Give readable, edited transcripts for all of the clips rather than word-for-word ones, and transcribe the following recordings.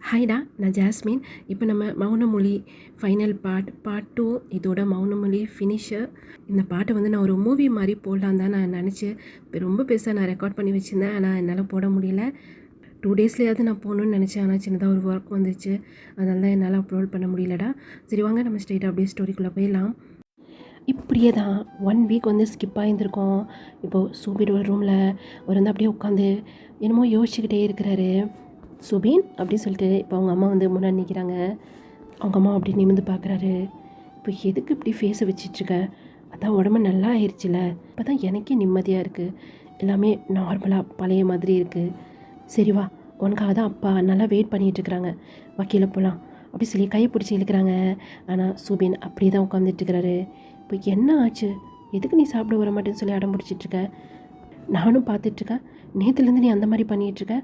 ஹாய்டா, நான் ஜாஸ்மின். இப்போ நம்ம மௌனமொழி ஃபைனல் பார்ட் 2 இதோட மௌனமொழி ஃபினிஷர். இந்த பாட்டை வந்து நான் ஒரு மூவி மாதிரி போடலான்னு தான் நான் நினச்சேன். ரொம்ப பெருசாக நான் ரெக்கார்ட் பண்ணி வச்சுருந்தேன். ஆனால் என்னால் போட முடியல. 2 டேஸ்லேயாவது நான் போகணுன்னு நினச்சேன். ஆனால் சின்னதாக ஒரு ஒர்க் வந்துச்சு. அதனால தான் என்னால் அப்லோட் பண்ண முடியலடா. சரி வாங்க நம்ம ஸ்ட்ரெயிட்டாக அப்படியே ஸ்டோரிக்குள்ளே போயிடலாம். இப்படியே தான் 1 வீக் வந்து ஸ்கிப் ஆகியிருந்திருக்கோம். இப்போது சூபியோட ரூமில் அவர் வந்து அப்படியே உட்காந்து என்னமோ யோசிச்சுக்கிட்டே இருக்கிறாரு. சுபீன் அப்படின்னு சொல்லிட்டு இப்போ அவங்க அம்மா வந்து முன்னாடி நிற்கிறாங்க. அவங்க அம்மா அப்படி நிமிர்ந்து பார்க்குறாரு. இப்போ எதுக்கு இப்படி ஃபேஸை வச்சிட்ருக்க? அதான் உடம்பு நல்லா ஆயிடுச்சுல. இப்போ தான் எனக்கே நிம்மதியாக இருக்குது. எல்லாமே நார்மலாக பழைய மாதிரி இருக்குது. சரி வா, உனக்காக தான் அப்பா நல்லா வெயிட் பண்ணிகிட்ருக்குறாங்க. வக்கீல போகலாம் அப்படி சொல்லி கையை பிடிச்சி இழுக்கிறாங்க. ஆனால் சுபீன் அப்படியே தான் உட்காந்துட்ருக்கிறாரு. இப்போ என்ன ஆச்சு? எதுக்கு நீ சாப்பிட வர மாட்டேன்னு சொல்லி அடம் பிடிச்சிட்ருக்க? நானும் பார்த்துட்ருக்கேன். நேற்றுலேருந்து நீ அந்த மாதிரி பண்ணிகிட்ருக்க.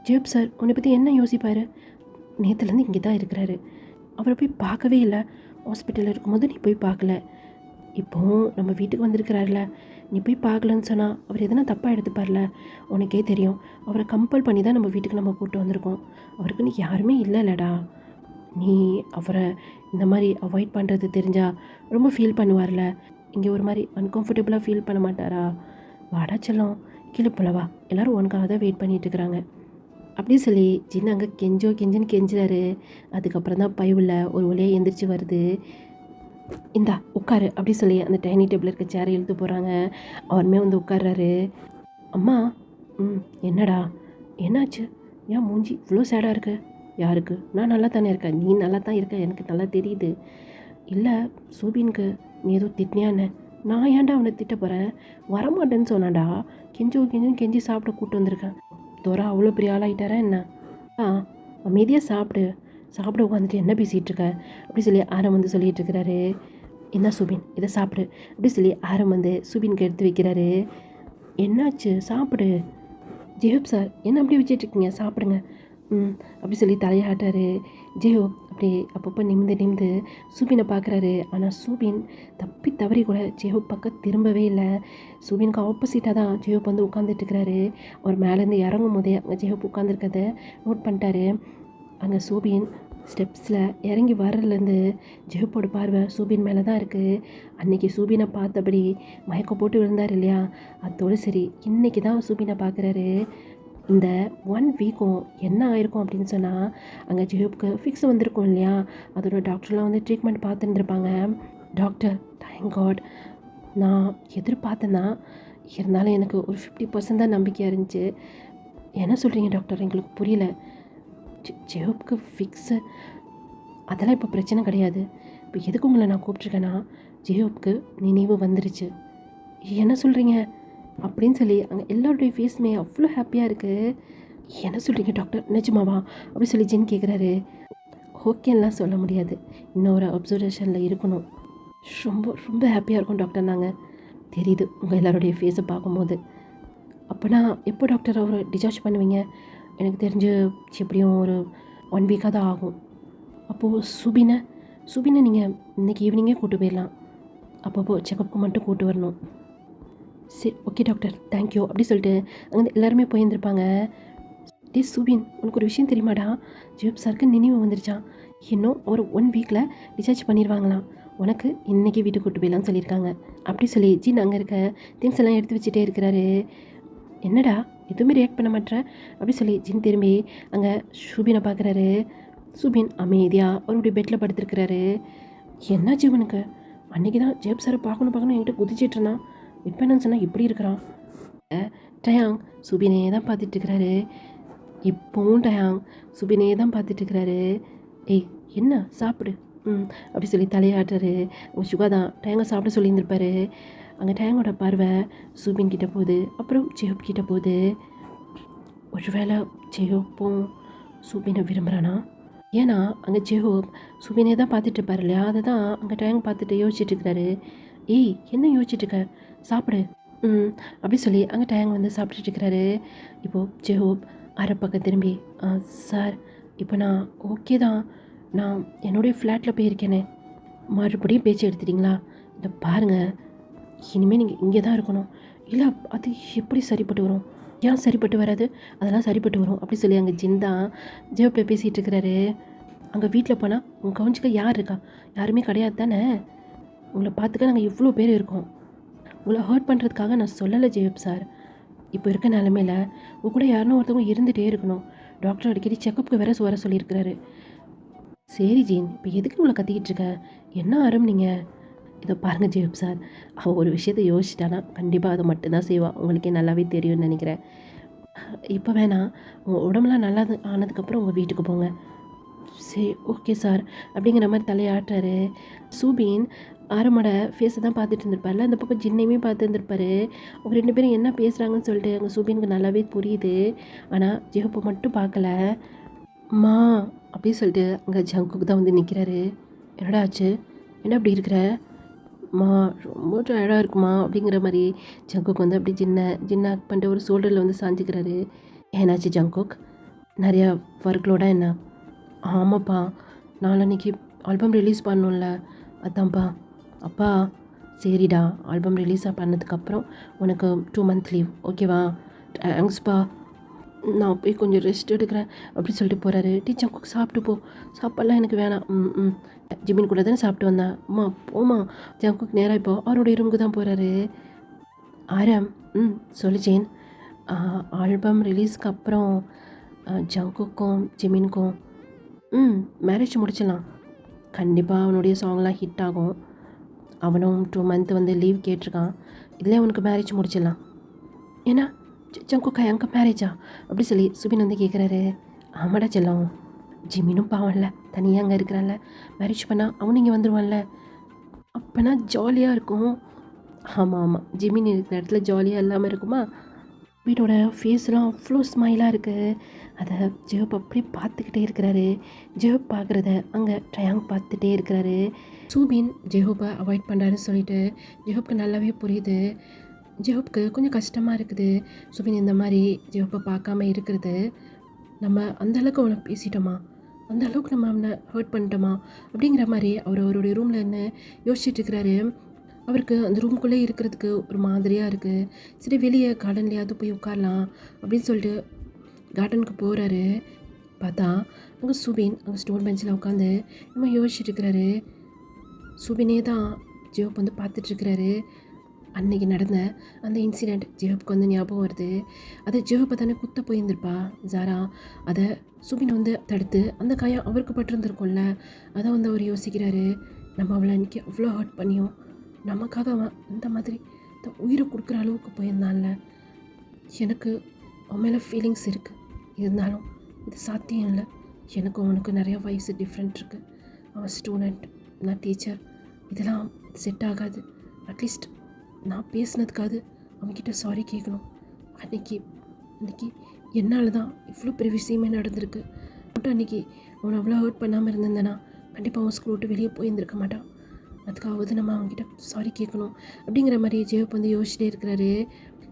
ஜேப் சார் உன்னை பற்றி என்ன யோசிப்பார்? நேற்றுலேருந்து இங்கே தான் இருக்கிறாரு. அவரை போய் பார்க்கவே இல்லை. ஹாஸ்பிட்டலில் இருக்கும்போது நீ போய் பார்க்கல. இப்போது நம்ம வீட்டுக்கு வந்திருக்கிறாருல, நீ போய் பார்க்கலன்னு சொன்னால் அவர் எதனா தப்பாக எடுத்துப்பார்ல. உனக்கே தெரியும், அவரை கம்பல் பண்ணி தான் நம்ம வீட்டுக்கு நம்ம கூப்பிட்டு வந்திருக்கோம். அவருக்கு நீ யாருமே இல்லைல்லடா. நீ அவரை இந்த மாதிரி அவாய்ட் பண்ணுறது தெரிஞ்சால் ரொம்ப ஃபீல் பண்ணுவார்ல. இங்கே ஒரு மாதிரி அன்கம்ஃபர்டபுளாக ஃபீல் பண்ண மாட்டாரா? வாடா செல்லம், கீழே போலவா, எல்லோரும் உனக்காக தான் வெயிட் பண்ணிகிட்ருக்குறாங்க அப்படி சொல்லி சின்ன அங்கே கெஞ்சின்னு கெஞ்சுறாரு. அதுக்கப்புறம் தான் பயவுள்ள ஒரு வழியாக எந்திரிச்சு வருது. இந்தா உட்காரு அப்படி சொல்லி அந்த டைனிங் டேபிள் இருக்க சேரை இழுத்து போகிறாங்க. அவருமே வந்து உட்கார்றாரு. அம்மா, என்னடா என்னாச்சு? ஏன் மூஞ்சி இவ்வளோ சேடாக இருக்கு? யாருக்கு? நான் நல்லா தானே இருக்கேன். நீ நல்லா தான் இருக்க, எனக்கு நல்லா தெரியுது. இல்லை சூபின்க்கு நீ ஏதோ திட்டினியான்னு. நான் ஏன்டா அவனை திட்ட போகிறேன்? வரமாட்டேன்னு சொன்னான்டா. கெஞ்சுன்னு கெஞ்சி சாப்பிட கூப்பிட்டு வந்திருக்கேன். தோரா அவ்வளோ பெரிய ஆளாகிட்டாரா என்ன? அமைதியாக சாப்பிட உட்காந்துட்டு என்ன பேசிகிட்டு இருக்க அப்படி சொல்லி ஆரம் வந்து சொல்லிகிட்டு இருக்கிறாரு. என்ன சுபின், இதை சாப்பிடு அப்படி சொல்லி ஆரம் வந்து சுபின்க்கு எடுத்து வைக்கிறாரு. என்னாச்சு? சாப்பிடு. ஜெயோப் சார் என்ன அப்படி வச்சிட்ருக்கீங்க? சாப்பிடுங்க அப்படி சொல்லி தலையாட்டாரு. ஜெயோப் அப்படி அப்பப்போ நிமிந்து சூபினை பார்க்குறாரு. ஆனால் சூபின் தப்பி தவறி கூட ஜெயோப் பக்கம் திரும்பவே இல்லை. சூபினுக்கு ஆப்போசிட்டாக தான் ஜெயோப் வந்து உட்காந்துட்டுருக்கிறாரு. அவர் மேலேருந்து இறங்கும் போதே அங்கே ஜெயோப் உட்காந்துருக்கதை நோட் பண்ணிட்டாரு. அங்கே சூபின் ஸ்டெப்ஸில் இறங்கி வர்றதுலேருந்து ஜெயோப்போட பார்வை சூபின் மேலே தான் இருக்குது. அன்றைக்கி சூபினை பார்த்தபடி மயக்கம் போட்டு விழுந்தார் இல்லையா, அதோடு சரி இன்றைக்கி தான் சூபினை பார்க்குறாரு. இந்த 1 வீக்கும் என்ன ஆயிருக்கும் அப்படின்னு சொன்னால், அங்கே ஜெயோப்க்கு ஃபிக்ஸ் வந்திருக்கும் இல்லையா, அதோட டாக்டர்லாம் வந்து ட்ரீட்மெண்ட் பார்த்துருந்துருப்பாங்க. டாக்டர் தேங்க் காட், நான் எதிர்பார்த்தேன்னா இருந்தாலும் எனக்கு ஒரு 50% தான் நம்பிக்கையாக இருந்துச்சு. என்ன சொல்கிறீங்க டாக்டர்? எங்களுக்கு புரியல. ஜெயோப்க்கு ஃபிக்ஸு அதெல்லாம் இப்போ பிரச்சனை கிடையாது. இப்போ எதுக்கு உங்களை நான் கூப்பிட்ருக்கேன்னா, ஜெயோப்க்கு நினைவு வந்துருச்சு. என்ன சொல்கிறீங்க அப்படின்னு சொல்லி அங்கே எல்லாருடைய ஃபேஸுமே அவ்வளோ ஹாப்பியாக இருக்குது. என்ன சொல்கிறீங்க டாக்டர், நிஜமாவா அப்படி சொல்லி ஜென் கேட்குறாரு. ஓகேலாம் சொல்ல முடியாது, இன்னொரு அப்சர்வேஷனில் இருக்கணும். ரொம்ப ரொம்ப ஹாப்பியாக இருக்கும் டாக்டர். நாங்கள் தெரியுது உங்கள் எல்லாருடைய ஃபேஸை பார்க்கும்போது. அப்போனா எப்போ டாக்டர் அவரை டிஸ்சார்ஜ் பண்ணுவீங்க? எனக்கு தெரிஞ்சு எப்படியும் ஒரு 1 வீக்காக தான் ஆகும். அப்போது சுபினை நீங்கள் இன்றைக்கி ஈவினிங்கே கூப்பிட்டு போயிடலாம். அப்பப்போ செக்கப்புக்கு மட்டும் கூப்பிட்டு வரணும். சரி ஓகே டாக்டர், தேங்க்யூ அப்படி சொல்லிட்டு அங்கே எல்லாருமே போயிருந்துருப்பாங்க. டே சுபின், உனக்கு ஒரு விஷயம் தெரியுமாடா? ஜெயோப் சாருக்கு நினைவு வந்துருச்சான். இன்னும் ஒரு 1 வீக்கில் டிஸ்சார்ஜ் பண்ணிடுவாங்களாம். உனக்கு இன்றைக்கி வீட்டுக்கு கூட்டு போயிடலாம்னு சொல்லியிருக்காங்க அப்படி சொல்லி ஜின் அங்கே இருக்க திங்ஸ் எல்லாம் எடுத்து வச்சுட்டே இருக்கிறாரு. என்னடா எதுவுமே ரியாக்ட் பண்ண மாட்டேன் அப்படி சொல்லி ஜின் திரும்பி அங்கே சுபினை பார்க்குறாரு. சுபின் அமைதியாக அவருடைய பெட்டில் படுத்துருக்கிறாரு. என்னாச்சு இவனுக்கு? அன்றைக்கி தான் ஜெயோப் சாரை பார்க்கணும் என்கிட்ட குதிச்சிட்டு இருந்தான். இப்போ என்னன்னு சொன்னால் இப்படி இருக்கிறான். டயாங் சுபினே தான் பார்த்துட்ருக்கிறாரு. இப்போவும் டயாங் சுபினே தான் பார்த்துட்ருக்கிறாரு. ஏய் என்ன சாப்பிடு அப்படி சொல்லி தலையாட்டுறாரு. உங்கள் சுகா தான் டயாங்கை சாப்பிட சொல்லியிருந்திருப்பாரு. அங்கே டயாங்கோட பார்வை சுபின் கிட்டே போகுது, அப்புறம் ஜெயோப் கிட்டே போகுது. ஒருவேளை ஜெயோப்பும் சுபினை விரும்புகிறானா? ஏன்னா அங்கே ஜெயோப் சுபினே தான் பார்த்துட்ருப்பார் இல்லையா, அதை தான் அங்கே டயாங் பார்த்துட்டு யோசிச்சுட்ருக்கிறாரு. ஏய் என்ன யோசிச்சுட்ருக்க, சாப்பிடு அப்படி சொல்லி அங்கே டயாங் வந்து சாப்பிட்டுட்ருக்கிறாரு. இப்போது ஜெயோப் அரை பக்கம் திரும்பி, சார் இப்போ நான் ஓகே தான், நான் என்னுடைய ஃப்ளாட்டில் போயிருக்கேனே, மறுபடியும் பேச்சு எடுத்துட்டிங்களா? இதை பாருங்கள், இனிமேல் நீங்கள் இங்கே தான் இருக்கணும். இல்லை அது எப்படி சரிப்பட்டு வரும்? ஏன் சரிப்பட்டு வராது? அதெல்லாம் சரிப்பட்டு வரும் அப்படி சொல்லி அங்கே ஜின் தான் ஜேஹோப்பை பேசிகிட்டு இருக்கிறாரு. அங்கே வீட்டில் போனால் உங்கள் கவனிச்சிக்க யார் இருக்கா? யாருமே கிடையாது தானே? உங்களை பார்த்துக்க நாங்கள் இவ்வளோ பேர் இருக்கோம். உங்களை ஹர்ட் பண்ணுறதுக்காக நான் சொல்லலை ஜேஹப் சார். இப்போ இருக்க நிலமையில உங்க கூட யாருன்னா ஒருத்தவங்க இருந்துகிட்டே இருக்கணும். டாக்டர் அடிக்கடி செக்கப்புக்கு வேற வர சொல்லியிருக்கிறாரு. சரி ஜீன், இப்போ எதுக்கு இவ்வளோ கத்திக்கிட்டு இருக்க? என்ன ஆரம்பிங்க? இதை பாருங்கள் ஜேஹப் சார், அவள் ஒரு விஷயத்தை யோசிச்சிட்டானா கண்டிப்பாக அதை மட்டும்தான் செய்வாள். உங்களுக்கே நல்லாவே தெரியும்னு நினைக்கிறேன். இப்போ வேணாம், உங்கள் உடம்புலாம் நல்லா ஆனதுக்கப்புறம் உங்கள் வீட்டுக்கு போங்க. சரி ஓகே சார் அப்படிங்கிற மாதிரி தலையாட்டுறாரு. சூபின் ஆரமோட ஃபேஸை தான் பார்த்துட்டு இருந்திருப்பார்ல, அந்த பக்கம் ஜின்னையுமே பார்த்து இருந்திருப்பாரு. அவங்க 2 பேரும் என்ன பேசுகிறாங்கன்னு சொல்லிட்டு அங்கே சூபினுக்கு நல்லாவே புரியுது. ஆனால் ஜெஹப்பை மட்டும் பார்க்கல. மா அப்படின்னு சொல்லிட்டு அங்கே ஜங்குக்கு தான் வந்து நிற்கிறாரு. என்னடா ஆச்சு? என்ன அப்படி இருக்கிற? மா ரொம்ப டயர்டாக இருக்குமா அப்படிங்கிற மாதிரி ஜங்குக் வந்து அப்படி ஜின்னா பண்ணிட்டு ஒரு ஷோல்டரில் வந்து சாஞ்சிக்கிறாரு. ஏன்னாச்சு ஜங்குக்? நிறையா ஒர்க்லோட என்ன? ஆமாப்பா, நாளன்னைக்கு ஆல்பம் ரிலீஸ் பண்ணணும்ல, அதான்ப்பா. அப்பா சரிடா, ஆல்பம் ரிலீஸ் பண்ணதுக்கப்புறம் உனக்கு 2 month லீவ் ஓகேவா? தேங்க்ஸ்ப்பா, நான் போய் கொஞ்சம் ரெஸ்ட் எடுக்கிறேன் அப்படி சொல்லிட்டு போகிறாரு. ஜங்குக் சாப்பிட்டு போ. சாப்பாடெலாம் எனக்கு வேணாம். ஜிமின் கூட தானே சாப்பிட்டு வந்தேன். அம்மா போமா. ஜங்குக் நேராக இப்போ அவருடைய ரூமுக்கு தான் போகிறாரு. ஆரம் சொல்லு ஜெயின். ஆல்பம் ரிலீஸ்க்கு அப்புறம் ஜங்குக்கும் ஜிமினுக்கும் மேரேஜ் முடிச்சிடலாம். கண்டிப்பாக அவனுடைய சாங்லாம் ஹிட் ஆகும். அவனும் 2 month வந்து லீவ் கேட்டிருக்கான். இதில் அவனுக்கு மேரேஜ் முடிச்சிடலாம். ஏன்னா ஜங்குக்கா அங்கே மேரேஜா அப்படி சொல்லி சுபின் வந்து கேட்குறாரு. ஆமாடா செல்லம், ஜிமினும் பாவம்ல, தனியாக அங்கே இருக்கிறான்ல, மேரேஜ் பண்ணால் அவனு இங்கே வந்துடுவான்ல, அப்போனா ஜாலியாக இருக்கும். ஆமாம், ஜிமின் இருக்கிற இடத்துல ஜாலியாக இல்லாமல் இருக்குமா? வீட்டோட ஃபேஸ்லாம் அவ்வளோ ஸ்மைலாக இருக்குது. அதை ஜெஹப் அப்படி பார்த்துக்கிட்டே இருக்கிறாரு. ஜெஹப் பார்க்குறத அங்கே ட்ரையாங் பார்த்துட்டே இருக்கிறாரு. சூபின் ஜெஹப்பை அவாய்ட் பண்ணுறாருன்னு சொல்லிட்டு ஜெஹப்க்கு நல்லாவே புரியுது. ஜெஹப்க்கு கொஞ்சம் கஷ்டமாக இருக்குது. சுபின் இந்த மாதிரி ஜெஹப்பை பார்க்காம இருக்கிறது. நம்ம அந்தளவுக்கு அவனை பேசிட்டோமா, அந்த அளவுக்கு நம்ம அவனை ஹர்ட் பண்ணிட்டோமா அப்படிங்கிற மாதிரி அவருடைய ரூமில் என்ன யோசிச்சுட்டு இருக்கிறாரு. அவருக்கு அந்த ரூம்குள்ளே இருக்கிறதுக்கு ஒரு மாதிரியாக இருக்குது. சரி வெளியே கார்டன்லேயாவது போய் உட்காரலாம் அப்படின்னு சொல்லிட்டு கார்டனுக்கு போகிறாரு. பார்த்தா அங்கே சுபின் அங்கே ஸ்டோன் பெஞ்சில் உட்காந்து நம்ம யோசிச்சுட்டு இருக்கிறாரு. சுபினே தான் ஜெஹப் வந்து பார்த்துட்ருக்கிறாரு. அன்னைக்கு நடந்த அந்த இன்சிடெண்ட் ஜெஹப்க்கு வந்து ஞாபகம் வருது. அதை ஜெஹப்பை தானே குத்த போயிருந்திருப்பா ஜாரா. அதை சுபின் வந்து தடுத்து அந்த காயம் அவருக்கு பட்டிருந்துருக்கும்ல, அதை வந்து அவர் யோசிக்கிறாரு. நம்ம அவளை அன்றைக்கி அவ்வளோ ஹர்ட் பண்ணியும் நமக்காக அவன் அந்த மாதிரி உயிரை கொடுக்குற அளவுக்கு போயிருந்தான்ல. எனக்கு அவன் மேலே ஃபீலிங்ஸ் இருக்குது. இருந்தாலும் இது சாத்தியம் இல்லை. எனக்கும் அவனுக்கு நிறையா வயசு டிஃப்ரெண்ட் இருக்குது. அவன் ஸ்டூடெண்ட், நான் டீச்சர். இதெல்லாம் செட் ஆகாது. அட்லீஸ்ட் நான் பேசினதுக்காவது அவன்கிட்ட சாரி கேட்கணும். அன்றைக்கி என்னால் தான் இவ்வளோ பெரிய விஷயமே நடந்திருக்கு. மட்டும் அன்றைக்கி அவனை அவ்வளோ ஹர்ட் பண்ணாமல் இருந்திருந்தேன்னா கண்டிப்பாக அவன் ஸ்கூல் விட்டு வெளியே போயிருந்திருக்க மாட்டான். அதுக்காவது நம்ம அவங்ககிட்ட சாரி கேட்கணும் அப்படிங்கிற மாதிரி ஜெஹப் வந்து யோசிச்சுட்டே இருக்கிறாரு.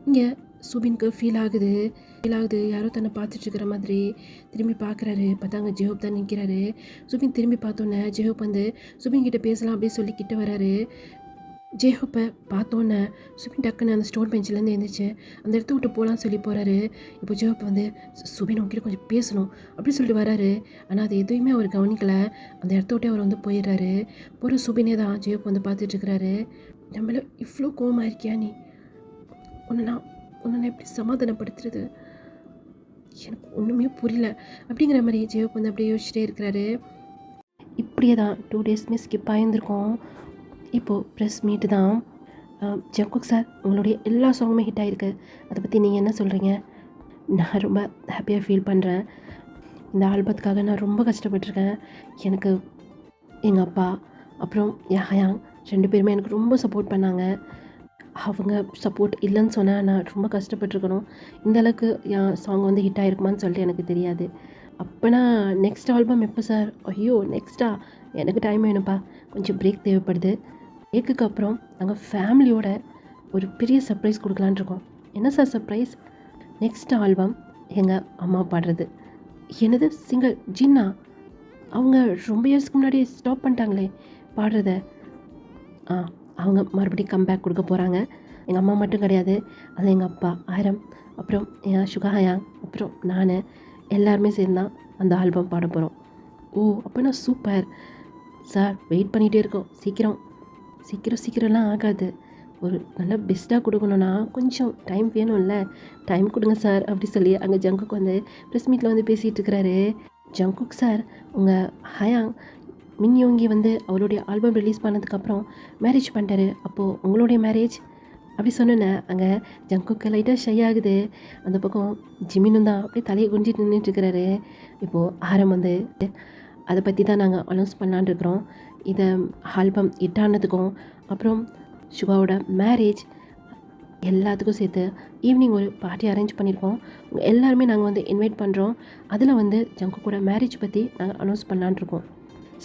இங்கே சுபினுக்கு ஃபீல் ஆகுது. யாரோ தன்னை பார்த்துட்ருக்கிற மாதிரி திரும்பி பார்க்குறாரு. பார்த்தா அங்கே ஜெஹப் தான் நிற்கிறாரு. சுபின் திரும்பி பார்த்தோன்னே ஜெஹப் வந்து சுபின் கிட்டே பேசலாம் அப்படின்னு சொல்லி கிட்ட வராரு. ஜெஹப்பை பார்த்தோன்னே சுபின் டக்குன்னு அந்த ஸ்டோன் பெஞ்சிலேருந்து எழுந்திரிச்சு அந்த இடத்த விட்டு போகலான்னு சொல்லி போகிறாரு. இப்போ ஜெஹப் வந்து சுபின் உங்ககிட்ட கொஞ்சம் பேசணும் அப்படின்னு சொல்லிட்டு வராரு. ஆனால் அது எதுவுமே அவர் கவனிக்கலை. அந்த இடத்த விட்டே அவர் வந்து போயிடுறாரு. போகிற சுபினே தான் ஜெஹப் வந்து பார்த்துட்ருக்கிறாரு. நம்மள இவ்வளோ கோவமாக இருக்கியா நீ? உன்னை எப்படி சமாதானப்படுத்துறது? எனக்கு ஒன்றுமே புரியல அப்படிங்கிற மாதிரி ஜெஹப் வந்து அப்படியே யோசிச்சுட்டே இருக்கிறாரு. இப்படியே தான் 2 days ஸ்கிப் ஆகியிருந்திருக்கோம். இப்போது ப்ரெஸ் மீட்டு தான். ஜங்குக் சார், உங்களுடைய எல்லா சாங்குமே ஹிட் ஆகிருக்கு. அதை பற்றி நீங்கள் என்ன சொல்கிறீங்க? நான் ரொம்ப ஹாப்பியாக ஃபீல் பண்ணுறேன். இந்த ஆல்பத்துக்காக நான் ரொம்ப கஷ்டப்பட்டிருக்கேன். எனக்கு எங்கள் அப்பா அப்புறம் யஹயாங் 2 பேருமே எனக்கு ரொம்ப சப்போர்ட் பண்ணாங்க. அவங்க சப்போர்ட் இல்லைன்னு சொன்னால் நான் ரொம்ப கஷ்டப்பட்டுருக்கணும். இந்தளவுக்கு என் சாங் வந்து ஹிட் ஆகிருக்குமான்னு சொல்லிட்டு எனக்கு தெரியாது. அப்போனா நெக்ஸ்ட் ஆல்பம் எப்போ சார்? ஐயோ நெக்ஸ்ட்டா? எனக்கு டைம் வேணும்ப்பா, கொஞ்சம் பிரேக் தேவைப்படுது. பிரேக்குக்கு அப்புறம் நாங்கள் ஃபேமிலியோட ஒரு பெரிய சர்ப்ரைஸ் கொடுக்கலான் இருக்கோம். என்ன சார் சர்ப்ரைஸ்? நெக்ஸ்ட் ஆல்பம் எங்கள் அம்மா பாடுறது. என்னது சிங்கர் ஜின்னா? அவங்க ரொம்ப இயர்ஸ்க்கு முன்னாடி ஸ்டாப் பண்ணிட்டாங்களே பாடுறத. அவங்க மறுபடியும் கம்பேக் கொடுக்க போகிறாங்க. எங்கள் அம்மா மட்டும் கிடையாது, அது எங்கள் அப்பா ஆரம் அப்புறம் சுகா ஹயாங் அப்புறம் நான் எல்லாருமே சேர்ந்து தான் அந்த ஆல்பம் பாட போகிறோம். ஓ அப்போனா சூப்பர் சார், வெயிட் பண்ணிகிட்டே இருக்கோம். சீக்கிரம்லாம் ஆகாது. ஒரு நல்ல பெஸ்ட்டாக கொடுக்கணுன்னா கொஞ்சம் டைம் வேணும்ல. டைம் கொடுங்க சார் அப்படி சொல்லி அங்கே ஜங்குக் வந்து ப்ரெஸ் மீட்டில் வந்து பேசிகிட்டு இருக்கிறாரு. ஜங்குக் சார், உங்கள் ஹயாங் மின்யோங்கி வந்து அவருடைய ஆல்பம் ரிலீஸ் பண்ணதுக்கப்புறம் மேரேஜ் பண்ணிட்டாரு. அப்போது உங்களுடைய மேரேஜ் அப்படி சொன்னேன்னே அங்கே ஜங்குக்கு லைட்டாக ஷை ஆகுது. அந்த பக்கம் ஜிமினும் தான் அப்படியே தலையை குஞ்சிட்டு நின்றுட்டுருக்கிறாரு. இப்போது ஆரம் வந்து அதை பற்றி தான் நாங்கள் அனௌன்ஸ் பண்ணலான்னு இருக்கிறோம். இதை ஆல்பம் ஹிட் ஆனதுக்கும் அப்புறம் சுகாவோட மேரேஜ் எல்லாத்துக்கும் சேர்த்து ஈவினிங் ஒரு பார்ட்டி அரேஞ்ச் பண்ணியிருக்கோம். உங்கள் எல்லாருமே நாங்கள் வந்து இன்வைட் பண்ணுறோம். அதில் வந்து ஜங்குக்கோட மேரேஜ் பற்றி நாங்கள் அனௌன்ஸ் பண்ணலான்னு இருக்கோம்.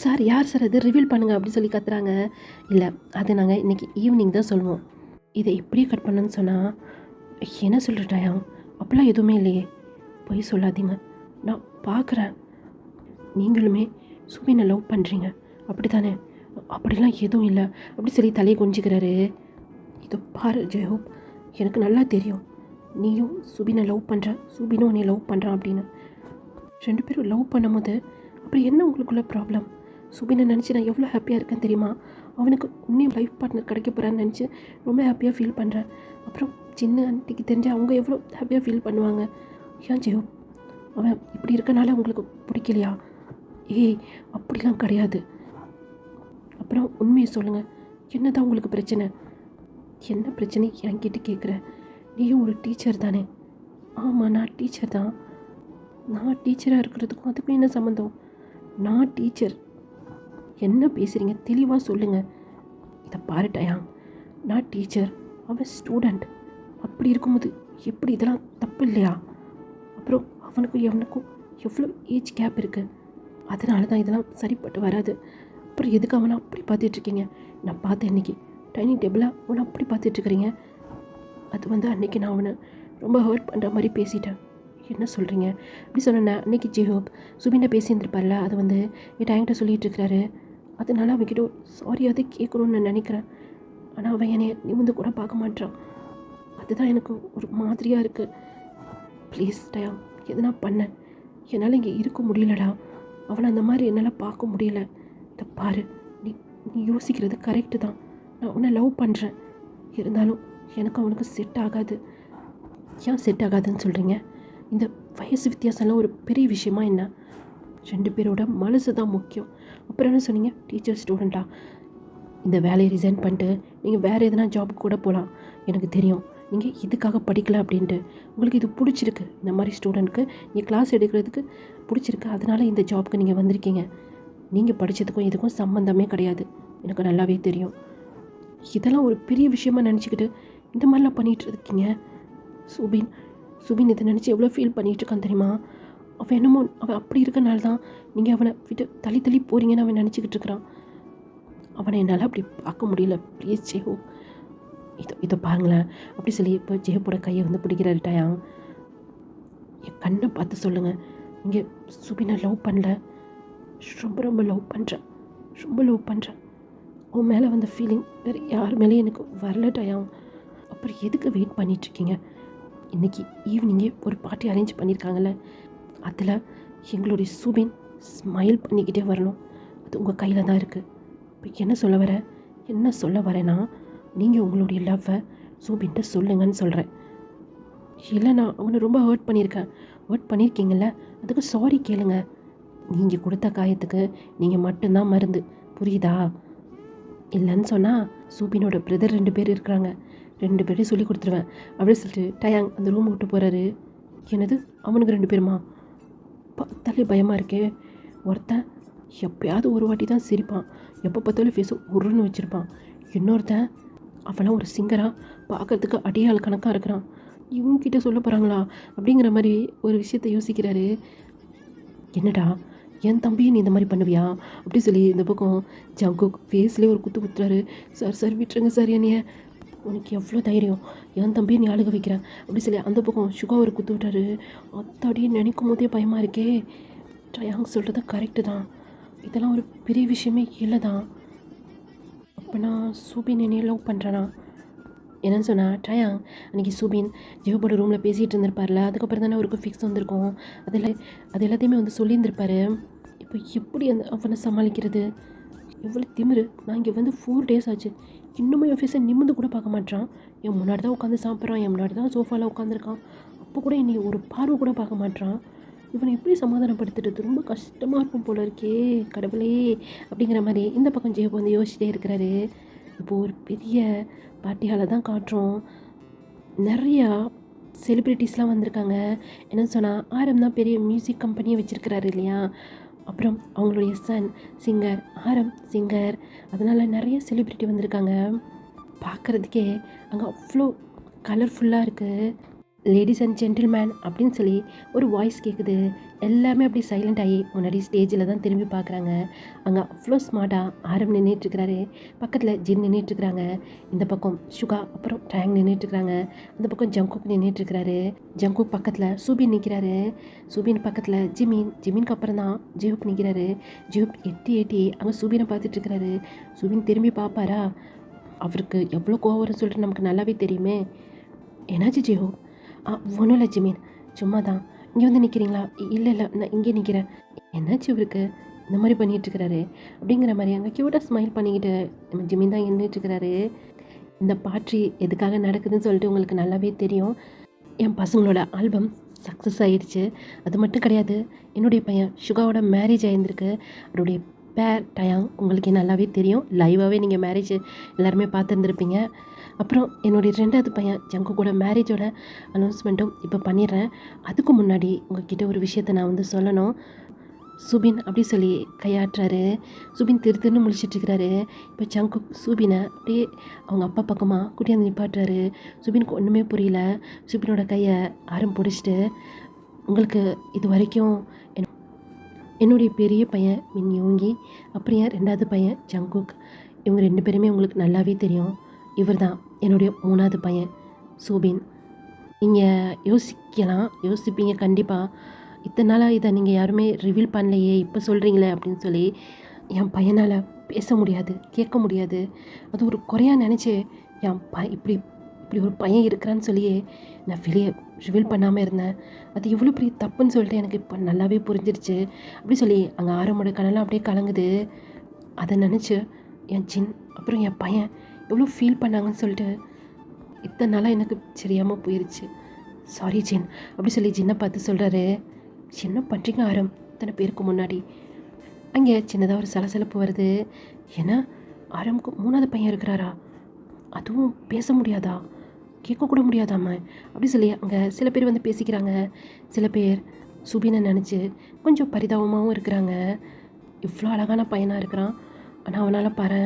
சார், யார் சார் அது, ரிவீல் பண்ணுங்கள் அப்படி சொல்லி கத்துறாங்க. இல்லை, அது நாங்கள் இன்றைக்கி ஈவினிங் தான் சொல்லுவோம். இதை இப்படியே கட் பண்ணுன்னு சொன்னால் என்ன சொல்லிட்டாயா? அப்படிலாம் எதுவுமே இல்லையே, போய் சொல்லாதீங்க. நான் பார்க்குறேன், நீங்களுமே சுபினை லவ் பண்ணுறீங்க அப்படி தானே? அப்படிலாம் எதுவும் இல்லை அப்படி சொல்லி தலையை கொஞ்சிக்கிறாரு. இதை பாரு ஜெயஹோப், எனக்கு நல்லா தெரியும் நீயும் சுபினை லவ் பண்ணுற, சுபினும் உன்னை லவ் பண்ணுறான் அப்படின்னு. 2 பேரும் லவ் பண்ணும்போது அப்புறம் என்ன உங்களுக்குள்ள ப்ராப்ளம்? சுபினை நினச்சி நான் எவ்வளோ ஹாப்பியாக இருக்கேன் தெரியுமா? அவனுக்கு உன்னையும் லைஃப் பார்ட்னர் கிடைக்க போகிறான்னு நினச்சி ரொம்ப ஹாப்பியாக ஃபீல் பண்ணுறேன். அப்புறம் சின்ன ஆண்டிக்கு தெரிஞ்சு அவங்க எவ்வளோ ஹாப்பியாக ஃபீல் பண்ணுவாங்க. ஏன் ஜெயஹோப், அவன் இப்படி இருக்கனால உங்களுக்கு பிடிக்கலையா? ஏய், அப்படிலாம் கிடையாது. அப்புறம் உண்மையை சொல்லுங்கள், என்ன தான் உங்களுக்கு பிரச்சனை? என்ன பிரச்சனை என்கிட்ட கேட்குற? நீயும் ஒரு டீச்சர் தானே? ஆமாம், நான் டீச்சர் தான். நான் டீச்சராக இருக்கிறதுக்கும் அதுக்கும் என்ன சம்மந்தம்? நான் டீச்சர். என்ன பேசுகிறீங்க? தெளிவாக சொல்லுங்கள். இதை பாருட்டாயா, நான் டீச்சர், அவன் ஸ்டூடெண்ட். அப்படி இருக்கும்போது எப்படி இதெல்லாம் தப்பு இல்லையா? அப்புறம் அவனுக்கும் எவனுக்கும் எவ்வளோ ஏஜ் கேப் இருக்குது. அதனால தான் இதெல்லாம் சரிப்பட்டு வராது. அப்புறம் எதுக்கு அவனை அப்படி பார்த்துட்ருக்கீங்க? நான் பார்த்தேன் இன்றைக்கி டைனிங் டேபிளாக அவனை அப்படி பார்த்துட்ருக்குறீங்க. அது வந்து அன்றைக்கி நான் அவனை ரொம்ப ஹர்ட் பண்ணுற மாதிரி பேசிட்டேன். என்ன சொல்கிறீங்க? அப்படி சொன்னேன். அன்றைக்கி ஜெயஹோப் சுபினை பேசியிருந்துருப்பார்ல, அது வந்து என் டைங்கிட்ட சொல்லிகிட்டு இருக்கிறாரு. அதனால அவன்கிட்ட சாரி அதை கேட்கணும்னு நான் நினைக்கிறேன். ஆனால் அவன் என்னை நிமிந்து கூட பார்க்க மாட்டான். அதுதான் எனக்கு ஒரு மாதிரியாக இருக்குது. ப்ளீஸ் டயா, எதுனா பண்ணேன், என்னால் இங்கே இருக்க முடியலடா. அவனை அந்த மாதிரி என்னால் பார்க்க முடியல. இதை பாரு, நீ நீ யோசிக்கிறது கரெக்டு தான். நான் உன்னை லவ் பண்ணுறேன். இருந்தாலும் எனக்கு அவனுக்கு செட் ஆகாது. ஏன் செட் ஆகாதுன்னு சொல்கிறீங்க? இந்த வயசு வித்தியாசம்லாம் ஒரு பெரிய விஷயமா என்ன? 2 பேரோட மனசு தான் முக்கியம். அப்புறம் என்ன சொன்னீங்க? டீச்சர் ஸ்டூடெண்ட்டா? இந்த வேலையை ரிசைன் பண்ணிட்டு நீங்கள் வேறு எதனா ஜாபுக்கு கூட போகலாம். எனக்கு தெரியும் நீங்கள் இதுக்காக படிக்கல அப்படின்ட்டு. உங்களுக்கு இது பிடிச்சிருக்கு, இந்த மாதிரி ஸ்டூடெண்ட்க்கு நீங்கள் கிளாஸ் எடுக்கிறதுக்கு பிடிச்சிருக்கு. அதனால் இந்த ஜாபுக்கு நீங்கள் வந்திருக்கீங்க. நீங்கள் படித்ததுக்கும் இதுக்கும் சம்மந்தமே கிடையாது, எனக்கு நல்லாவே தெரியும். இதெல்லாம் ஒரு பெரிய விஷயமா நினச்சிக்கிட்டு இந்த மாதிரிலாம் பண்ணிகிட்டு இருக்கீங்க. சுபின் இதை நினச்சி எவ்வளோ ஃபீல் பண்ணிகிட்ருக்கான் தெரியுமா? அவன் என்னமோ அவன் அப்படி இருக்கனால தான் நீங்கள் அவனை விட்டு தள்ளி போகிறீங்கன்னு அவன் நினச்சிக்கிட்டு இருக்கிறான். அவனை என்னால் அப்படி பார்க்க முடியல. ப்ளீஸ் ஜெயோ, இதை பாருங்களேன் அப்படி சொல்லி இப்போ ஜெயப்போட கையை வந்து பிடிக்கிறாரு டயாங். என் கண்ணை பார்த்து சொல்லுங்கள், நீங்கள் சுபினை லவ் பண்ணல? ரொம்ப லவ் பண்ணுறேன். உன் மேலே வந்த ஃபீலிங் வேறு யார் மேலேயும் எனக்கு வரல டயாங். அப்புறம் எதுக்கு வெயிட் பண்ணிகிட்ருக்கீங்க? இன்றைக்கி ஈவினிங்கே ஒரு பார்ட்டி அரேஞ்ச் பண்ணியிருக்காங்கல்ல, அதில் எங்களுடைய சுபின் ஸ்மைல் பண்ணிக்கிட்டே வரணும். அது உங்கள் கையில் தான் இருக்குது. இப்போ என்ன சொல்ல வரேன்னா, நீங்கள் உங்களுடைய லவ்வை சுபின்கிட்ட சொல்லுங்கன்னு சொல்கிறேன். இல்லை, நான் அவனை ரொம்ப ஹர்ட் பண்ணியிருக்கீங்கல்ல, அதுக்கு சாரி கேளுங்க. நீங்கள் கொடுத்த காயத்துக்கு நீங்கள் மட்டும்தான் மருந்து, புரியுதா? இல்லைன்னு சொன்னால் சுபினோட பிரதர் 2 பேர் இருக்கிறாங்க, 2 பேரையும் சொல்லி கொடுத்துருவேன் அப்படின்னு சொல்லிட்டு டயாங் அந்த ரூம் விட்டு போகிறாரு. என்னது, அவனுக்கு 2 பேருமா? பார்த்தாலே பயமாக இருக்கே. ஒருத்தன் எப்பயாவது ஒரு வாட்டி தான் சிரிப்பான், எப்போ பார்த்தாலும் ஃபேஸை உருன்னு வச்சுருப்பான். இன்னொருத்தன் அவெல்லாம் ஒரு சிங்கராக பார்க்கறதுக்கு அடியாள் கணக்காக இருக்கிறான். இவங்ககிட்ட சொல்ல போகிறாங்களா அப்படிங்கிற மாதிரி ஒரு விஷயத்தை யோசிக்கிறாரு. என்னடா, என் தம்பியை நீ இந்த மாதிரி பண்ணுவியா அப்படி சொல்லி இந்த பக்கம் ஜங்குக் ஃபேஸ்லேயே ஒரு குத்துறாரு. சார் விட்டுருங்க சார், என்னைய, உனக்கு எவ்வளோ தைரியம், என் தம்பியை நீ அழுக வைக்கிறேன் அப்படி சொல்லி அந்த பக்கம் சுகா ஒரு குத்து விட்டாரு. அத்தாடியே நினைக்கும் போதே பயமாக இருக்கே. டயாங் சொல்கிறது கரெக்டு தான், இதெல்லாம் ஒரு பெரிய விஷயமே இல்லை தான். அப்போ நான் சுபின் என்னைய லவ் பண்ணுறேனா? என்னன்னு சொன்னால் டயாங் அன்றைக்கி சுபின் ஜெயோபோட ரூமில் பேசிகிட்டு இருந்திருப்பார்ல, அதுக்கப்புறம் தானே அவருக்கு ஃபிக்ஸ் வந்திருக்கும். அதில் அது எல்லாத்தையுமே வந்து சொல்லியிருந்திருப்பாரு. இப்போ எப்படி அவனை சமாளிக்கிறது? எவ்வளோ திமிரு! நான் இங்கே வந்து 4 days ஆச்சு, இன்னுமே என் ஃபேஸை நிமிர்ந்து கூட பார்க்க மாட்டான். என் முன்னாடி தான் உட்காந்து சாப்பிட்றான், என் முன்னாடி தான் சோஃபாவில் உட்காந்துருக்கான். அப்போ கூட என்னை ஒரு பார்வை கூட பார்க்க மாட்டான். இவனை எப்படி சமாதானப்படுத்துறது? ரொம்ப கஷ்டமாக இருக்கும் போல இருக்கே கடவுளே அப்படிங்கிற மாதிரி இந்த பக்கம் ஜெயப் வந்து யோசிச்சிட்டே இருக்கிறாரு. இப்போது ஒரு பெரிய பார்ட்டியால் தான் காட்டுறோம். நிறையா செலிப்ரிட்டிஸ்லாம் வந்திருக்காங்க. என்னன்னு சொன்னால் ஆரம் தான் பெரிய மியூசிக் கம்பெனியை வச்சுருக்கிறாரு இல்லையா. அப்புறம் அவங்களுடைய சன் சிங்கர், ஆரம் சிங்கர். அதனால் நிறைய செலிப்ரிட்டி வந்திருக்காங்க. பார்க்குறதுக்கே அங்கே அவ்வளோ கலர்ஃபுல்லாக இருக்குது. லேடிஸ் அண்ட் ஜென்டில்மேன் அப்படின்னு சொல்லி ஒரு வாய்ஸ் கேட்குது. எல்லாமே அப்படி சைலண்ட் ஆகி முன்னாடி ஸ்டேஜில் தான் திரும்பி பார்க்குறாங்க. அங்கே அவ்வளோ ஸ்மார்ட்டாக ஆரம் நின்றுட்டுருக்கிறாரு, பக்கத்தில் ஜின் நின்றுட்டுருக்குறாங்க, இந்த பக்கம் சுகா அப்புறம் டேங் நின்றுட்டுருக்குறாங்க, அந்த பக்கம் ஜங்குக் நின்றுட்டுருக்கிறாரு. ஜங்குக் பக்கத்தில் சுபின் நிற்கிறாரு, சுபின் பக்கத்தில் ஜிமினுக்கு அப்புறம் தான் ஜெயூப் நிற்கிறாரு. ஜெயூப் எட்டி அங்கே சுபினை பார்த்துட்ருக்கிறாரு. சுபின் திரும்பி பார்ப்பாரா? அவருக்கு எவ்வளோ கோவம் வரும்னு சொல்லிட்டு நமக்கு நல்லாவே தெரியுமே. என்னாச்சு ஜெயூப்? ஒன்றும் இல்லை ஜிமின், சும்மா தான். இங்கே வந்து நிற்கிறீங்களா? இல்லை நான் இங்கே நிற்கிறேன். என்னாச்சு இவருக்கு இந்த மாதிரி பண்ணிகிட்ருக்கிறாரு அப்படிங்கிற மாதிரி அங்கே க்யூட்டாக ஸ்மைல் பண்ணிக்கிட்டு நம்ம ஜிமின் தான் நின்றுட்டுருக்கிறாரு. இந்த பார்ட்டி எதுக்காக நடக்குதுன்னு சொல்லிட்டு உங்களுக்கு நல்லாவே தெரியும். என் பசங்களோட ஆல்பம் சக்ஸஸ் ஆகிடுச்சு. அது மட்டும் கிடையாது, என்னுடைய பையன் சுகாவோட மேரேஜ் ஆகியிருந்திருக்கு. அவருடைய பேர் டயாங் உங்களுக்கு நல்லாவே தெரியும். லைவாகவே நீங்கள் மேரேஜ் எல்லாருமே பார்த்துருந்துருப்பீங்க. அப்புறம் என்னுடைய 2வது பையன் ஜங்கு கூட மேரேஜோட அனௌன்ஸ்மெண்ட்டும் இப்போ பண்ணிடுறேன். அதுக்கு முன்னாடி உங்ககிட்ட ஒரு விஷயத்தை நான் வந்து சொல்லணும். சுபின் அப்படி சொல்லி கையாட்டுறாரு. சுபின் திருன்னு முழிச்சிட்ருக்கிறாரு. இப்போ ஜங்கு சுபினை அப்படியே அவங்க அப்பா பக்கமாக கூட்டியாந்து நிப்பாட்டுறாரு. சுபினுக்கு ஒன்றுமே புரியல. சுபினோட கையை ஆரம் பிடிச்சிட்டு, உங்களுக்கு இது வரைக்கும் என்னுடைய பெரிய பையன் மின் யோங்கி, அப்புறம் என் 2வது பையன் ஜங்குக், இவங்க 2 பேருமே உங்களுக்கு நல்லாவே தெரியும். இவர் தான் என்னுடைய 3வது பையன் சூபின். நீங்கள் யோசிப்பீங்க கண்டிப்பாக, இத்தனை நாளாக இதை நீங்கள் யாருமே ரிவீல் பண்ணலையே, இப்போ சொல்கிறீங்களே அப்படின்னு சொல்லி. என் பையனால் பேச முடியாது, கேட்க முடியாது, அது ஒரு குறையாக நினச்சி என் இப்படி ஒரு பையன் இருக்கிறான்னு சொல்லியே நான் வெளியே ரிவீல் பண்ணாமல் இருந்தேன். அது எவ்வளோ பெரிய தப்புன்னு சொல்லிட்டு எனக்கு இப்போ நல்லாவே புரிஞ்சிருச்சு அப்படி சொல்லி அங்கே ஆரம்போட கனெல்லாம் அப்படியே கலங்குது. அதை நினச்சி என் ஜின் அப்புறம் என் பையன் எவ்வளோ ஃபீல் பண்ணாங்கன்னு சொல்லிட்டு இத்தனை நாளாக எனக்கு தெரியாமல் போயிடுச்சு. சாரி ஜின் அப்படி சொல்லி ஜின்னை பார்த்து சொல்கிறாரு. என்ன பண்ணுறீங்க ஆரம் இத்தனை பேருக்கு முன்னாடி? அங்கே சின்னதாக ஒரு சலசலப்பு வருது. ஏன்னா ஆரம்க்கு 3வது பையன் இருக்கிறாரா? அதுவும் பேச முடியாதா, கேட்கக்கூட முடியாதாம்மா அப்படி சொல்லி அங்கே சில பேர் வந்து பேசிக்கிறாங்க. சில பேர் சுபினை நினச்சி கொஞ்சம் பரிதாபமாகவும் இருக்கிறாங்க. இவ்வளோ அழகான பையனாக இருக்கிறான், ஆனால் அவனால் பாரு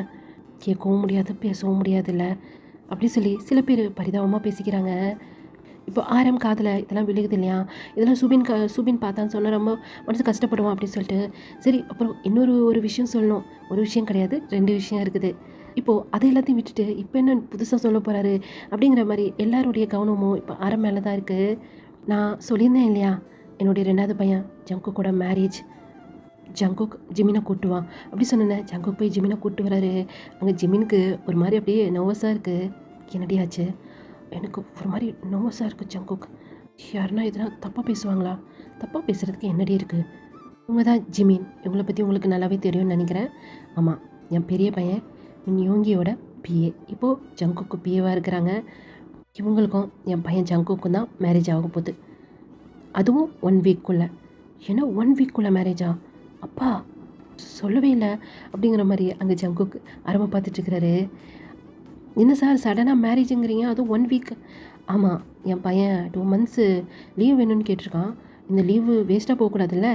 கேட்கவும் முடியாது பேசவும் முடியாதுல்ல அப்படி சொல்லி சில பேர் பரிதாபமாக பேசிக்கிறாங்க. இப்போ ஆரம் காதில் இதெல்லாம் விழுகுது இல்லையா, இதெல்லாம் சுபின் பார்த்தான்னு சொன்னால் ரொம்ப மனசு கஷ்டப்படுவான் அப்படின்னு சொல்லிட்டு. சரி அப்புறம் ஒரு விஷயம் சொல்லணும். ஒரு விஷயம் கிடையாது, 2 விஷயம் இருக்குது. இப்போது அதை எல்லாத்தையும் விட்டுட்டு இப்போ என்ன புதுசாக சொல்ல போகிறாரு அப்படிங்கிற மாதிரி எல்லாருடைய கவனமும் இப்போ ஆரம் மேலே தான் இருக்குது. நான் சொல்லியிருந்தேன் இல்லையா, என்னுடைய 2வது பையன் ஜங்குக் கூட மேரேஜ். ஜங்குக் ஜிமினை கூட்டுவான் அப்படி சொன்னேன். ஜங்குக் போய் ஜிமினை கூப்பிட்டு வராரு. அங்கே ஜிமினுக்கு ஒரு மாதிரி அப்படியே நர்வஸாக இருக்குது. என்னடியாச்சு? எனக்கு ஒரு மாதிரி நர்வஸாக இருக்குது ஜங்குக். யாருன்னா இதெல்லாம் தப்பாக பேசுவாங்களா? தப்பாக பேசுகிறதுக்கு என்னடி இருக்குது? இவங்க தான் ஜிமின், இவங்களை பற்றி உங்களுக்கு நல்லாவே தெரியும்னு நினைக்கிறேன். ஆமாம், என் பெரிய பையன் யோங்கியோட பிஏ, இப்போது ஜங்குக்கு பிஏவாக இருக்கிறாங்க. இவங்களுக்கும் என் பையன் ஜங்குக்கும் தான் மேரேஜ் ஆக போகுது. அதுவும் 1 வீக்குள்ளே. ஏன்னா 1 வீக்குள்ளே மேரேஜா? அப்பா சொல்லவே இல்லை அப்படிங்கிற மாதிரி அங்கே ஜங்குக்கு ஆரம்ப பார்த்துட்ருக்கிறாரு. என்ன சார் சடனாக மேரேஜுங்கிறீங்க, அதுவும் 1 வீக்? ஆமாம், என் பையன் 2 months லீவ் வேணும்னு கேட்டிருக்கான். இந்த லீவு வேஸ்ட்டாக போகக்கூடாதுல்ல.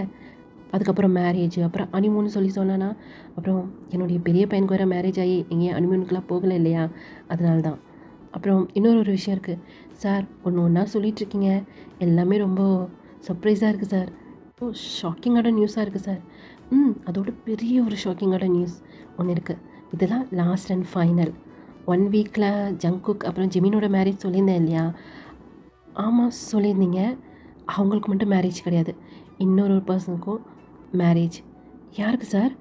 அதுக்கப்புறம் மேரேஜ், அப்புறம் ஹனிமூன் சொல்லி சொன்னான்னா, அப்புறம் என்னுடைய பெரிய பையனுக்கு வர மேரேஜ் ஆகி எங்கேயும் ஹனிமூனுக்குலாம் போகலை இல்லையா, அதனால தான். அப்புறம் இன்னொரு விஷயம் இருக்குது சார், ஒன்றா சொல்லிகிட்ருக்கீங்க, எல்லாமே ரொம்ப சர்ப்ரைஸாக இருக்குது சார். ஓ, ஷாக்கிங்கான நியூஸாக இருக்குது சார். அதோட பெரிய ஒரு ஷாக்கிங்கான நியூஸ் ஒன்று இருக்குது. இதெல்லாம் லாஸ்ட் அண்ட் ஃபைனல். 1 வீக்கில் ஜங்குக் அப்புறம் ஜிமினோட மேரேஜ் சொல்லியிருந்தேன் இல்லையா? ஆமாம் சொல்லியிருந்தீங்க. அவங்களுக்கு மட்டும் மேரேஜ் கிடையாது, இன்னொரு பர்சனுக்கும் மேரேஜ். யாருக்கு சார்?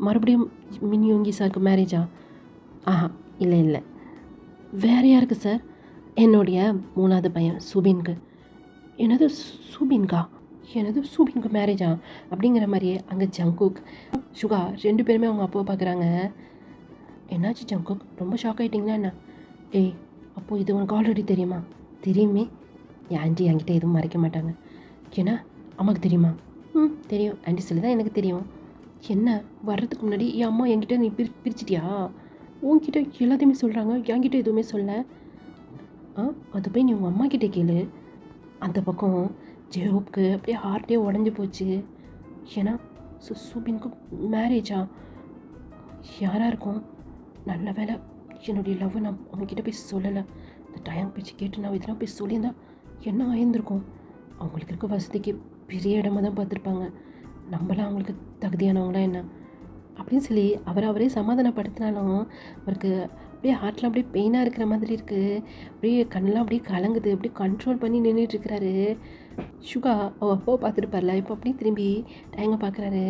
மறுபடியும் மின் யோங்கி சாருக்கு மேரேஜா? ஆஹா, இல்லை வேறு யாருக்கு சார்? என்னுடைய 3வது பையன் சுபின்க்கு. என்னது சுபின்கா? என்னது சூபின்க்கு மேரேஜா? அப்படிங்கிற மாதிரியே அங்கே ஜங்குக் சுகா 2 பேருமே அவங்க அப்பாவை பார்க்குறாங்க. என்னாச்சு ஜங்குக், ரொம்ப ஷாக் ஆகிட்டிங்களா என்ன? ஏய், அப்போது இது உனக்கு ஆல்ரெடி தெரியுமா? தெரியுமே. என் ஆண்டி என்கிட்ட எதுவும் மறைக்க மாட்டாங்க. ஏன்னா அம்மாவுக்கு தெரியுமா? தெரியும், ஆண்டி சொல்லி தான் எனக்கு தெரியும். என்ன, வர்றதுக்கு முன்னாடி என் அம்மா என்கிட்ட நீ பிரிச்சிட்டியா? உன்கிட்ட எல்லாத்தையுமே சொல்கிறாங்க, என்கிட்ட எதுவுமே சொல்ல. அது போய் நீ உங்கள் அம்மா கிட்டே கேளு. அந்த பக்கம் ஜெயோப்க்கு அப்படியே ஹார்ட்டே உடஞ்சி போச்சு. ஏன்னா சுபின்க்கு மேரேஜா? யாராக இருக்கும்? நல்ல வேலை என்னுடைய லவ்வை நான் அவங்கக்கிட்ட போய் சொல்லலை. இந்த டைம் பேச்சு கேட்டு நான் இதெல்லாம் போய் சொல்லியிருந்தா என்ன ஆயிருந்திருக்கும்? அவங்களுக்கு இருக்க வசதிக்கு பெரிய இடமா தான் பார்த்துருப்பாங்க. நம்மளாம் அவங்களுக்கு தகுதியானவங்களா என்ன அப்படின்னு சொல்லி அவரே சமாதானப்படுத்தினாலும் அவருக்கு அப்படியே ஹார்ட்லாம் அப்படியே பெயினாக இருக்கிற மாதிரி இருக்குது. அப்படியே கண்ணெலாம் அப்படியே கலங்குது. அப்படியே கண்ட்ரோல் பண்ணி நின்றுட்டுருக்கிறாரு. சுகா அவள் அப்பாவை பார்த்துருப்பார்ல, இப்போ அப்படியே திரும்பி டயங்கை பார்க்குறாரு.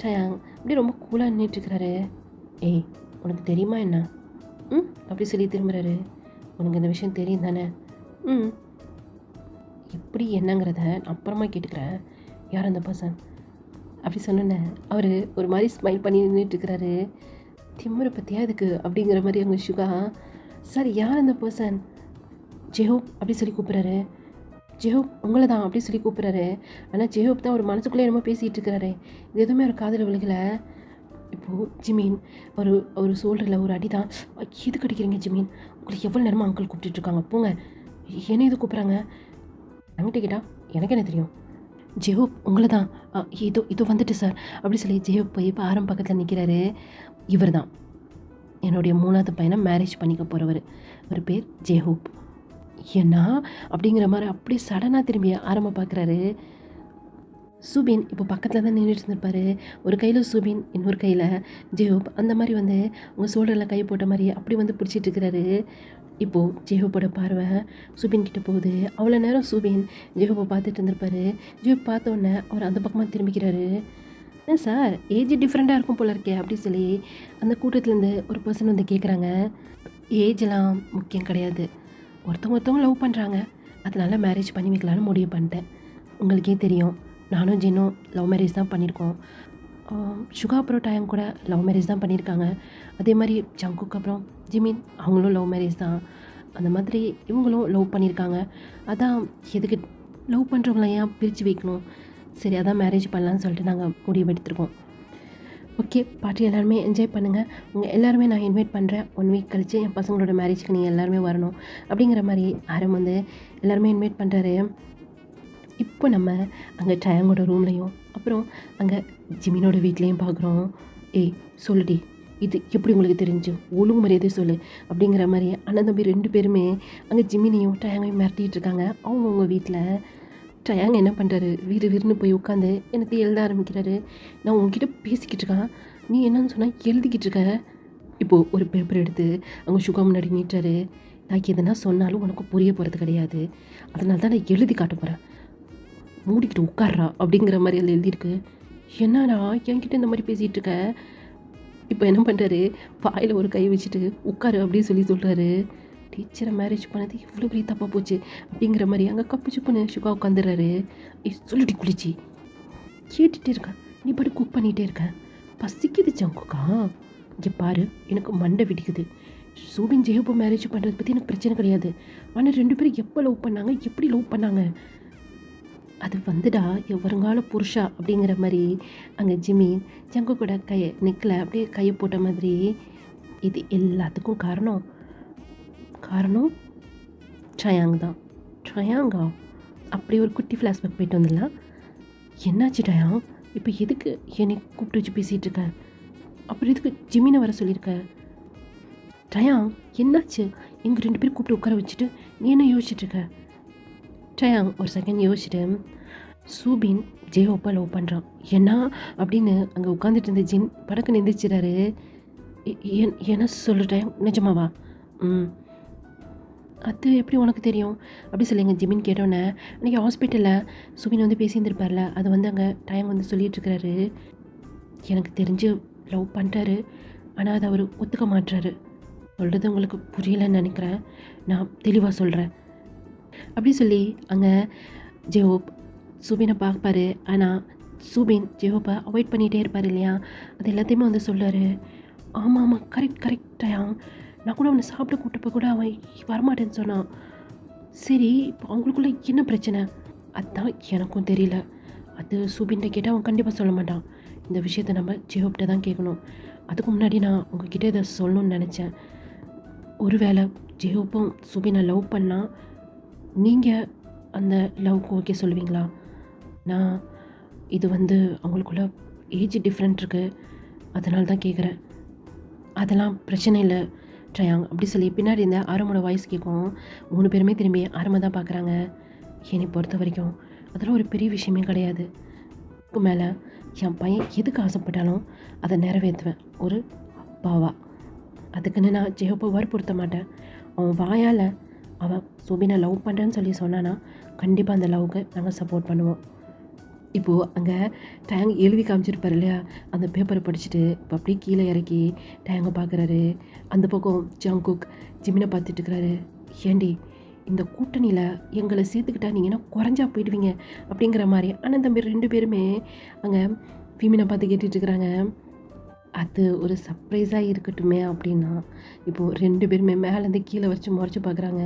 டயாங் அப்படியே ரொம்ப கூலாக நின்றுட்டுருக்கிறாரு. ஏய், உனக்கு தெரியுமா என்ன? அப்படி சொல்லி திரும்புகிறாரு. உனக்கு இந்த விஷயம் தெரியும் தானே? எப்படி என்னங்கிறத அப்புறமா கேட்டுக்கிறேன். யார் அந்த பர்சன்? அப்படி சொன்னேன். அவர் ஒரு மாதிரி ஸ்மைல் பண்ணி நின்றுட்டுருக்கிறாரு. திமுறை பற்றியா இதுக்கு அப்படிங்கிற மாதிரி அவங்க சுகா. சார், யார் அந்த பர்சன்? ஜெஹோப் அப்படி சொல்லி கூப்பிட்றாரு. ஜெஹோப் உங்களை தான் அப்படி சொல்லி கூப்பிட்றாரு. ஆனால் ஜெஹோப் தான் ஒரு மனசுக்குள்ளே என்னமோ பேசிகிட்டு இருக்கிறாரு. இது எதுவுமே ஒரு காதல் விழுகலை. இப்போது ஜிமீன் ஒரு சோல்டரில் ஒரு அடி தான். எதுக்கு அடிக்கிறீங்க ஜிமீன்? உங்களுக்கு எவ்வளோ நேரமாக அங்கிள் கூப்பிட்டுட்ருக்காங்க, போங்க. என்ன இது கூப்பிட்றாங்க? அங்கிட்ட கேட்டால் எனக்கு என்ன தெரியும்? ஜெஹோப் உங்களை தான். இதோ வந்துட்டு சார் அப்படி சொல்லி ஜெஹோப் போய் இப்போ ஆரம் பக்கத்தில் நிற்கிறாரு. இவர் தான் என்னுடைய 3வது பையனை மேரேஜ் பண்ணிக்க போகிறவர். அவர் பேர் ஜெஹோப். ஏன்னா அப்படிங்கிற மாதிரி அப்படியே சடனாக திரும்பி ஆரம்ப பார்க்குறாரு. சுபின் இப்போ பக்கத்தில் தான் நின்றுட்டு இருந்திருப்பார். ஒரு கையில் சுபின், இன்னொரு கையில் ஜெஹோப். அந்த மாதிரி வந்து உங்கள் சோல்டரில் கை போட்ட மாதிரி அப்படி வந்து பிடிச்சிட்டு இருக்கிறாரு. இப்போது ஜெஹோப்போட பார்வை சுபின் கிட்டே போகுது. அவ்வளோ நேரம் சுபின் ஜெஹோப்பை பார்த்துட்டு இருந்திருப்பார். ஜெஹோப் பார்த்தோன்னே அவர் அந்த பக்கமாக திரும்பிக்கிறாரு. என்ன சார், ஏஜ் டிஃப்ரெண்ட்டாக இருக்கும் போல இருக்கே அப்படி சொல்லி அந்த கூட்டத்துலேருந்து ஒரு பர்சன் வந்து கேட்குறாங்க. ஏஜெலாம் முக்கியம் கிடையாது. ஒருத்தவங்க லவ் பண்ணுறாங்க, அதனால மேரேஜ் பண்ணி வைக்கலான்னு முடிவு பண்ணிட்டேன். உங்களுக்கே தெரியும், நானும் ஜின்னும் லவ் மேரேஜ் தான் பண்ணியிருக்கோம். சுகா அப்புறம் டயம் கூட லவ் மேரேஜ் தான் பண்ணியிருக்காங்க. அதே மாதிரி ஜங்குக்கு அப்புறம் ஜிமின் அவங்களும் லவ் மேரேஜ் தான். அந்த மாதிரி இவங்களும் லவ் பண்ணியிருக்காங்க. அதான் எதுக்கு லவ் பண்ணுறவங்கள ஏன் பிரித்து வைக்கணும்? சரி, அதான் மேரேஜ் பண்ணலான்னு சொல்லிட்டு நாங்கள் முடிவு எடுத்துருக்கோம். ஓகே, பார்ட்டி எல்லாருமே என்ஜாய் பண்ணுங்கள். உங்கள் எல்லாருமே நான் இன்வைட் பண்ணுறேன். 1 வீக் கழித்து என் பசங்களோட மேரேஜுக்கு நீங்கள் எல்லாருமே வரணும் அப்படிங்கிற மாதிரி ஆரம் வந்து எல்லாருமே இன்வைட் பண்ணுறாரு. இப்போ நம்ம அங்கே டயாங்கோட ரூம்லேயும் அப்புறம் அங்கே ஜிமினோட வீட்லேயும் பார்க்குறோம். ஏய் சொல்லுடி, இது எப்படி உங்களுக்கு தெரிஞ்சு? ஒழுங்கு மரியாதை சொல்லு அப்படிங்கிற மாதிரி அண்ணன் தம்பி 2 பேருமே அங்கே ஜிமினையும் டயாங்கையும் மிரட்டிகிட்டு இருக்காங்க அவங்கவுங்க வீட்டில். டயாங் என்ன பண்ணுறாரு, விறுன்னு போய் உட்காந்து எனக்கு எழுத ஆரம்பிக்கிறாரு. நான் உங்ககிட்ட பேசிக்கிட்டு இருக்கேன், நீ என்னன்னு சொன்னால் எழுதிக்கிட்டு இருக்க. இப்போது ஒரு பேப்பர் எடுத்து அவங்க சுகா முன்னாடி நீட்டாரு. நான் எதுனா சொன்னாலும் உனக்கு புரிய போகிறது கிடையாது, அதனால தான் நான் எழுதி காட்ட போகிறேன், மூடிக்கிட்டு உட்கார்றா அப்படிங்கிற மாதிரி அதில் எழுதியிருக்கு. என்னடா என்கிட்ட இந்த மாதிரி பேசிகிட்டு இருக்க? இப்போ என்ன பண்ணுறாரு, வாயில் ஒரு கை வச்சுட்டு உட்காரு அப்படின்னு சொல்கிறாரு. டீச்சரை மேரேஜ் பண்ணது இவ்வளோ பெரிய தப்பாக போச்சு அப்படிங்கிற மாதிரி அங்கே கப்பு சுப்புன்னு சுகா உட்காந்துடுறாரு. சொல்லிட்டு குளிச்சு கேட்டுகிட்டே இருக்கேன், நீ பாட்டு குக் பண்ணிகிட்டே இருக்கேன், பசிக்குது ஜங்குக்கா. இங்கே பாரு, எனக்கு மண்டை வெடிக்குது. சூபின் ஜெயப்போ மேரேஜ் பண்ணுறதை பற்றி எனக்கு பிரச்சனை கிடையாது. ஆனால் 2 பேரும் எப்போ லவ் பண்ணாங்க, எப்படி லவ் பண்ணாங்க, அது வந்துடா என் வருங்கால புருஷா அப்படிங்கிற மாதிரி அங்கே ஜிம்மி ஜங்குக்கோட நெக்கில் அப்படியே கையை போட்ட மாதிரி. இது எல்லாத்துக்கும் காரணம் டயாங் தான். டயாங்கா? அப்படி ஒரு குட்டி ஃப்ளாஷ்பேக் போயிட்டு வந்துடலாம். என்னாச்சு டயாங், இப்போ எதுக்கு என்னை கூப்பிட்டு வச்சு பேசிகிட்டு இருக்க? அப்புறம் எதுக்கு ஜிமினை வர சொல்லியிருக்க? டயாங் என்னாச்சு? எங்கள் 2 பேரும் கூப்பிட்டு உட்கார வச்சுட்டு நீ என்ன யோசிச்சுட்ருக்க? டயாங் ஒரு செகண்ட் யோசிச்சுட்டு, சூபின் ஜெயோப்பா லவ் பண்ணுறான் என்ன அப்படின்னு அங்கே உட்காந்துட்டு இருந்த ஜின் படக்கு நிந்திச்சிடாரு. என்ன சொல்லு டயாங், நிஜமாவா? அது எப்படி உனக்கு தெரியும் அப்படி சொல்லிங்க ஜிமின் கேட்டோன்னே. அன்றைக்கி ஹாஸ்பிட்டலில் சுபின் வந்து பேசியிருந்திருப்பார்ல, அது வந்து அங்கே டயம் வந்து சொல்லிகிட்ருக்கிறாரு. எனக்கு தெரிஞ்சு லவ் பண்ணுறாரு, ஆனால் அதை அவர் ஒத்துக்க மாட்டுறாரு. சொல்கிறது உங்களுக்கு புரியலன்னு நினைக்கிறேன். நான் தெளிவாக சொல்கிறேன். அப்படி சொல்லி அங்கே ஜெஹோப் சுபினை பார்ப்பாரு. ஆனால் சுபின் ஜெஹோப்பை அவாய்ட் பண்ணிகிட்டே இருப்பார் இல்லையா? அது எல்லாத்தையுமே வந்து சொல்லுவார். ஆமாம் ஆமாம், கரெக்ட் கரெக்டாக நான் கூட அவனை சாப்பிட கூட்டப்போ கூட அவன் வரமாட்டேன்னு சொன்னான். சரி, இப்போ அவங்களுக்குள்ள என்ன பிரச்சனை? அதுதான் எனக்கும் தெரியல. அது சுபின்கிட்ட கேட்டால் அவன் கண்டிப்பாக சொல்ல மாட்டான். இந்த விஷயத்தை நம்ம ஜெஹோப்கிட்ட தான் கேட்கணும். அதுக்கு முன்னாடி நான் உங்ககிட்ட இதை சொல்லணும்னு நினச்சேன். ஒருவேளை ஜெஹோப்பும் சுபினை லவ் பண்ணால் நீங்கள் அந்த லவ்க்கு ஓகே சொல்லுவீங்களா? நான் இது வந்து அவங்களுக்குள்ள ஏஜ் டிஃப்ரெண்ட் இருக்குது, அதனால தான் கேட்குறேன். அதெல்லாம் பிரச்சனை இல்லை ட்ரையாங் அப்படி சொல்லி பின்னாடி இந்த ஆரமோட வாய்ஸ் கேட்கும். 3 பேருமே திரும்பி ஆரமாக தான் பார்க்குறாங்க. என்னை பொறுத்த வரைக்கும் அதெல்லாம் ஒரு பெரிய விஷயமே கிடையாது. இதுக்கு மேலே என் பையன் எதுக்கு ஆசைப்பட்டாலும் அதை நிறைவேற்றுவேன் ஒரு அப்பாவா. அதுக்குன்னு நான் ஜெஹோப்பை வற்புறுத்த மாட்டேன். அவன் வாயால் அவன் சுபினை லவ் பண்ணுறேன்னு சொல்லி சொன்னான்னா கண்டிப்பாக அந்த லவ்வுக்கு நாங்கள் சப்போர்ட் பண்ணுவோம். இப்போது அங்கே டேங் எழுதி காமிச்சிருப்பார் இல்லையா? அந்த பேப்பரை படிச்சுட்டு இப்போ அப்படியே கீழே இறக்கி டேங்கை பார்க்குறாரு. அந்த பக்கம் ஜங்குக் ஜிமினை பார்த்துட்டு இருக்கிறாரு. ஏண்டி, இந்த கூட்டணியில் எங்களை சேர்த்துக்கிட்டா நீங்கள் என்ன குறைஞ்சா போயிடுவீங்க அப்படிங்கிற மாதிரி அண்ணன் தம்பி 2 பேருமே அங்கே விமினை பார்த்து கேட்டுட்ருக்குறாங்க. அது ஒரு சர்ப்ரைஸாக இருக்கட்டுமே அப்படின்னா இப்போது 2 பேருமே மேலேருந்து கீழே வச்சு முறைச்சி பார்க்குறாங்க.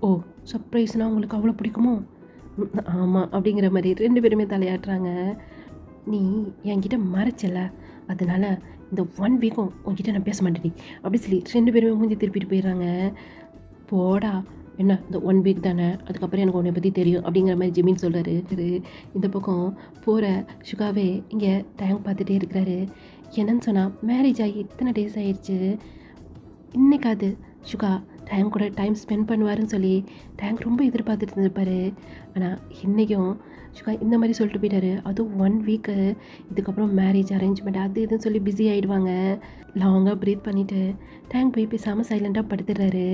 ஓ, சர்ப்ரைஸ்னால் உங்களுக்கு அவ்வளோ பிடிக்குமோ? ஆமாம் அப்படிங்கிற மாதிரி 2 பேருமே தலையாட்டுறாங்க. நீ என்கிட்ட மறைச்சல, அதனால இந்த 1 வீக்கும் உன்கிட்ட நான் பேச மாட்டேடி அப்படி சொல்லி 2 பேருமே மூஞ்சி திருப்பிட்டு போயிடுறாங்க. போடா, என்ன இந்த 1 வீக் தானே, அதுக்கப்புறம் எனக்கு உன்னை பற்றி தெரியும் அப்படிங்கிற மாதிரி ஜிமின் சொல்கிறாரு. இந்த பக்கம் போகிற சுகாவே இங்கே டேங்க் பார்த்துட்டே இருக்கிறாரு. என்னன்னு சொன்னால் மேரேஜ் ஆகி இத்தனை டேஸ் ஆகிடுச்சு, இன்னைக்காது சுகா டேங்க் கூட டைம் ஸ்பெண்ட் பண்ணுவாருன்னு சொல்லி டேங்க் ரொம்ப எதிர்பார்த்துட்டு இருந்திருப்பாரு. ஆனால் இன்றைக்கும் சுகா இந்த மாதிரி சொல்லிட்டு போயிட்டாரு. அதுவும் 1 வீக்கு, இதுக்கப்புறம் மேரேஜ் அரேஞ்ச்மெண்ட் அது இதுன்னு சொல்லி பிஸி ஆகிடுவாங்க. லாங்காக ப்ரீத் பண்ணிவிட்டு டேங்க் போய் பேசாமல் சைலண்ட்டாக படுத்துடுறாரு.